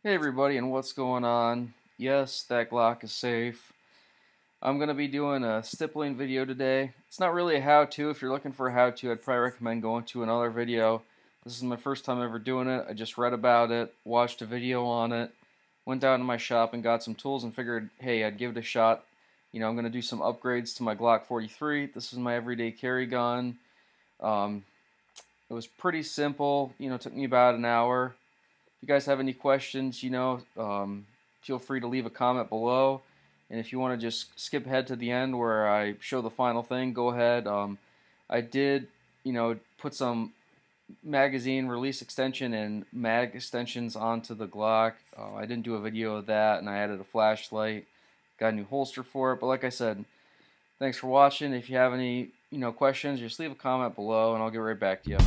Hey everybody, and what's going on? Yes, that Glock is safe. I'm going to be doing a stippling video today. It's not really a how-to. If you're looking for a how-to, I'd probably recommend going to another video. This is my first time ever doing it. I just read about it, watched a video on it, went down to my shop and got some tools and figured, hey, I'd give it a shot. I'm going to do some upgrades to my Glock 43. This is my everyday carry gun. Um, it was pretty simple. It took me about an hour. If you guys have any questions, feel free to leave a comment below. And if you want to just skip ahead to the end where I show the final thing, go ahead. I did, put some magazine release extension and mag extensions onto the Glock. I didn't do a video of that, and I added a flashlight. Got a new holster for it. But like I said, thanks for watching. If you have any, questions, just leave a comment below, and I'll get right back to you.